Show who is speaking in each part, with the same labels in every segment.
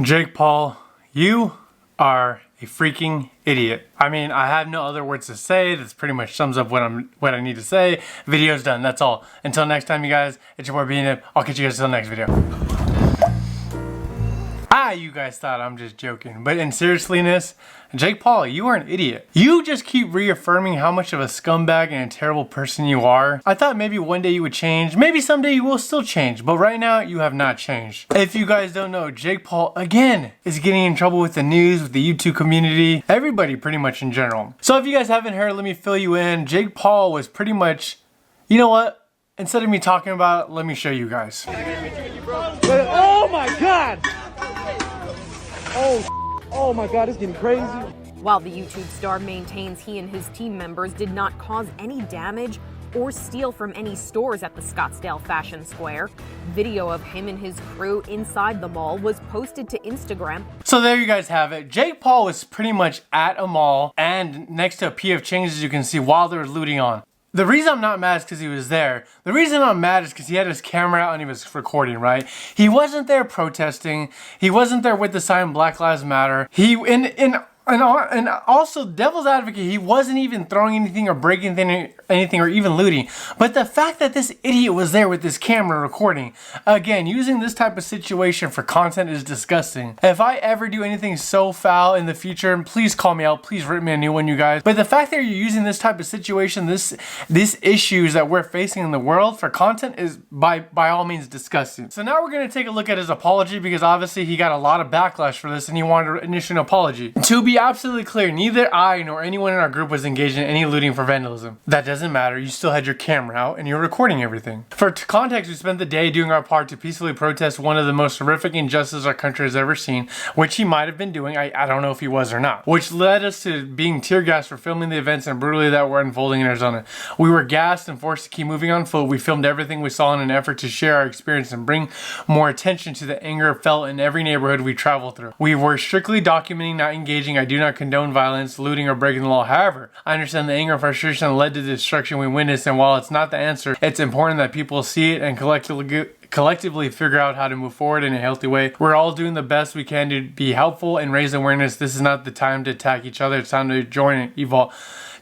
Speaker 1: Jake Paul, you are a freaking idiot. I mean, I have no other words to say. This pretty much sums up what I need to say. Video's done. That's all. Until next time, you guys. It's your boy Beanip. I'll catch you guys until the next video. You guys thought I'm just joking, but in seriousness, Jake Paul, you are an idiot. You just keep reaffirming how much of a scumbag and a terrible person you are. I thought maybe one day you would change. Maybe someday you will still change, but right now you have not changed. If you guys don't know, Jake Paul, again, is getting in trouble with the news, with the YouTube community, everybody pretty much in general. So if you guys haven't heard, let me fill you in. Jake Paul was pretty much, you know what? Instead of me talking about it, let me show you guys.
Speaker 2: Oh my God! Oh my God, it's getting crazy.
Speaker 3: While the YouTube star maintains he and his team members did not cause any damage or steal from any stores at the Scottsdale Fashion Square, video of him and his crew inside the mall was posted to Instagram.
Speaker 1: So there you guys have it. Jake Paul was pretty much at a mall and next to a P.F. Chang's, as you can see, while there was looting on. The reason I'm not mad is because he was there. The reason I'm mad is because he had his camera out and he was recording, right? He wasn't there protesting. He wasn't there with the sign Black Lives Matter. And also, devil's advocate, he wasn't even throwing anything or breaking anything or even looting. But the fact that this idiot was there with this camera recording, again, using this type of situation for content is disgusting. If I ever do anything so foul in the future, please call me out. Please rip me a new one, you guys. But the fact that you're using this type of situation, this issues that we're facing in the world for content is by all means disgusting. So now we're going to take a look at his apology, because obviously he got a lot of backlash for this and he wanted to issue an apology. To be absolutely clear, neither I nor anyone in our group was engaged in any looting for vandalism. That doesn't matter. You still had your camera out and you're recording everything. For context, we spent the day doing our part to peacefully protest one of the most horrific injustices our country has ever seen, which he might have been doing. I don't know if he was or not, which led us to being tear gassed for filming the events and brutally that were unfolding in Arizona. We were gassed and forced to keep moving on foot. We filmed everything we saw in an effort to share our experience and bring more attention to the anger felt in every neighborhood we traveled through. We were strictly documenting, not engaging. I do not condone violence, looting, or breaking the law. However, I understand the anger and frustration that led to the destruction we witnessed, and while it's not the answer, it's important that people see it and collectively figure out how to move forward in a healthy way. We're all doing the best we can to be helpful and raise awareness. This is not the time to attack each other. It's time to join and evolve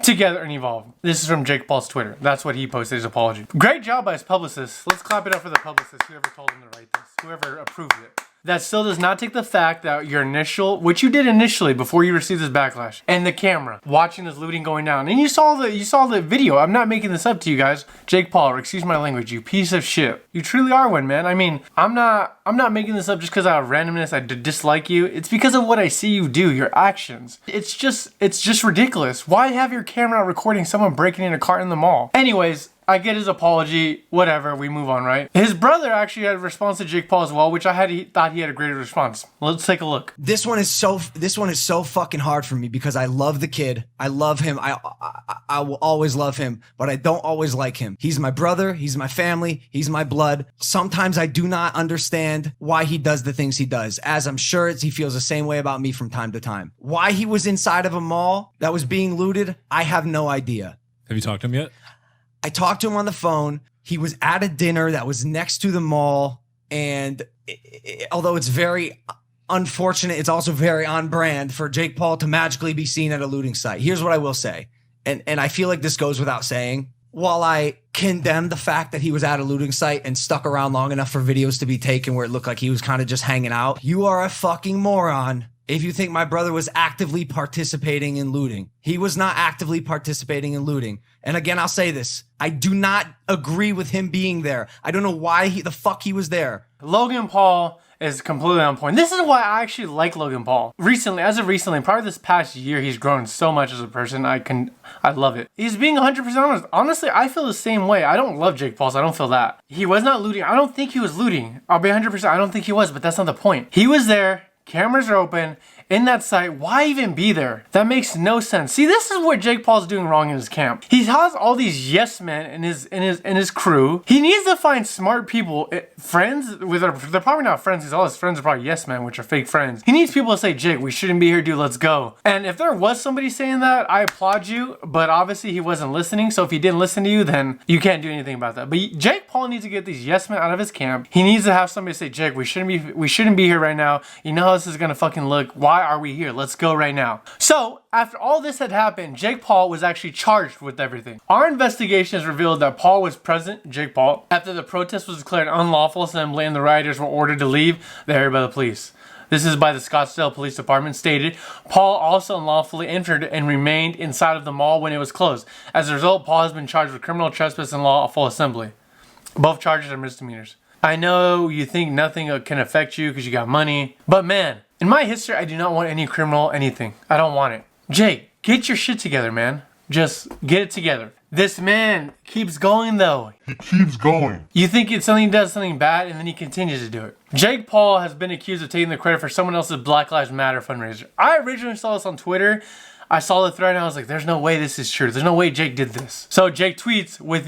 Speaker 1: together and evolve. This is from Jake Paul's Twitter. That's what he posted, his apology. Great job by his publicist. Let's clap it up for the publicist, whoever told him to write this, whoever approved it. That still does not take the fact that your which you did initially before you received this backlash, and the camera watching this looting going down, and you saw the video. I'm not making this up to you guys. Jake Paul, or excuse my language, you piece of shit. You truly are one, man. I mean, I'm not making this up just because out of randomness I dislike you. It's because of what I see you do, your actions. It's just ridiculous. Why have your camera out recording someone breaking in a car in the mall? Anyways, I get his apology, whatever, we move on, right? His brother actually had a response to Jake Paul as well, which thought he had a greater response. Let's take a look.
Speaker 4: This one is so fucking hard for me because I love the kid. I love him. I will always love him, but I don't always like him. He's my brother. He's my family. He's my blood. Sometimes I do not understand why he does the things he does, as I'm sure he feels the same way about me from time to time. Why he was inside of a mall that was being looted, I have no idea.
Speaker 5: Have you talked to him yet?
Speaker 4: I talked to him on the phone. He was at a dinner that was next to the mall. And although it's very unfortunate, it's also very on brand for Jake Paul to magically be seen at a looting site. Here's what I will say. And I feel like this goes without saying. While I condemn the fact that he was at a looting site and stuck around long enough for videos to be taken where it looked like he was kind of just hanging out, you are a fucking moron if you think my brother was actively participating in looting. He was not actively participating in looting. And again, I'll say this. I do not agree with him being there. I don't know why the fuck he was there.
Speaker 1: Logan Paul is completely on point. This is why I actually like Logan Paul. As of recently, probably this past year, he's grown so much as a person. I love it. He's being 100% honest. Honestly, I feel the same way. I don't love Jake Paul, so I don't feel that. He was not looting. I don't think he was looting. I'll be 100%. I don't think he was, but that's not the point. He was there. Cameras are open. in that site, why even be there? That makes no sense. See, this is what Jake Paul's doing wrong in his camp. He has all these yes men in his crew. He needs to find smart people, friends with they're probably not friends because all his friends are probably yes men, which are fake friends. He needs people to say, Jake, we shouldn't be here, dude, let's go. And if there was somebody saying that, I applaud you, but obviously he wasn't listening. So if he didn't listen to you, then you can't do anything about that. But Jake Paul needs to get these yes men out of his camp. He needs to have somebody say, Jake, we shouldn't be here right now. You know how this is gonna fucking look. Why are we here? Let's go right now. So after all this had happened, Jake Paul was actually charged with everything. Our investigation has revealed that Paul was present, Jake Paul, after the protest was declared unlawful assembly and the rioters were ordered to leave the area by the police. This is by the Scottsdale Police Department stated. Paul also unlawfully entered and remained inside of the mall when it was closed. As a result, Paul has been charged with criminal trespass and unlawful assembly. Both charges are misdemeanors. I know you think nothing can affect you because you got money, but man, in my history, I do not want any criminal anything. I don't want it. Jake, get your shit together, man. Just get it together. This man keeps going though.
Speaker 5: He keeps going.
Speaker 1: You think it's something, he does something bad, and then he continues to do it. Jake Paul has been accused of taking the credit for someone else's Black Lives Matter fundraiser. I originally saw this on Twitter. I saw the thread and I was like, there's no way this is true. There's no way Jake did this. So Jake tweets with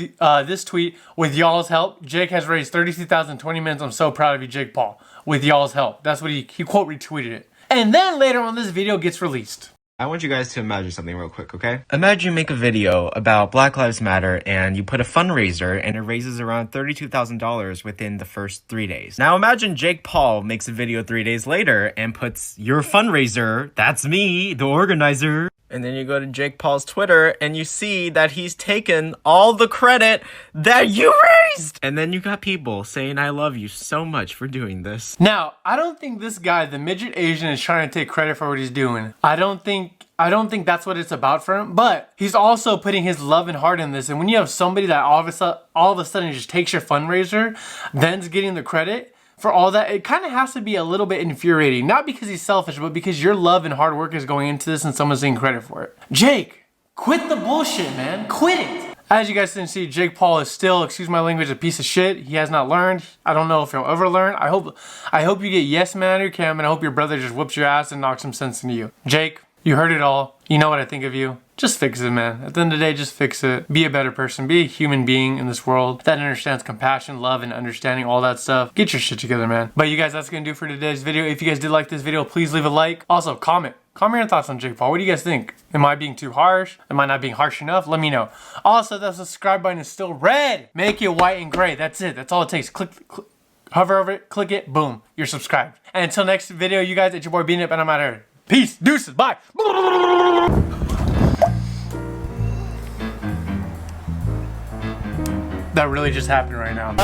Speaker 1: this tweet, with y'all's help, Jake has raised 32,020 minutes. I'm so proud of you, Jake Paul. With y'all's help. That's what he quote retweeted it. And then later on this video gets released.
Speaker 6: I want you guys to imagine something real quick, okay? Imagine you make a video about Black Lives Matter and you put a fundraiser and it raises around $32,000 within the first 3 days. Now imagine Jake Paul makes a video 3 days later and puts your fundraiser, that's me, the organizer. And then you go to Jake Paul's Twitter and you see that he's taken all the credit that you raised. And then you got people saying, I love you so much for doing this.
Speaker 1: Now, I don't think this guy, the midget Asian, is trying to take credit for what he's doing. I don't think that's what it's about for him, but he's also putting his love and heart in this. And when you have somebody that all of a sudden just takes your fundraiser, then's getting the credit for all that, it kind of has to be a little bit infuriating. Not because he's selfish, but because your love and hard work is going into this and someone's taking credit for it. Jake, quit the bullshit, man. Quit it. As you guys can see, Jake Paul is still, excuse my language, a piece of shit. He has not learned. I don't know if he'll ever learn. I hope you get yes man out of your cam, and I hope your brother just whoops your ass and knocks some sense into you. Jake, you heard it all. You know what I think of you. Just fix it, man. At the end of the day, just fix it. Be a better person. Be a human being in this world that understands compassion, love, and understanding, all that stuff. Get your shit together, man. But you guys, that's gonna do for today's video. If you guys did like this video, please leave a like. Also, comment. Comment your thoughts on Jake Paul. What do you guys think? Am I being too harsh? Am I not being harsh enough? Let me know. Also, the subscribe button is still red. Make it white and gray. That's it. That's all it takes. Hover over it, click it, boom. You're subscribed. And until next video, you guys, it's your boy Bean Up, and I'm out of here. Peace, deuces, bye. That really just happened right now.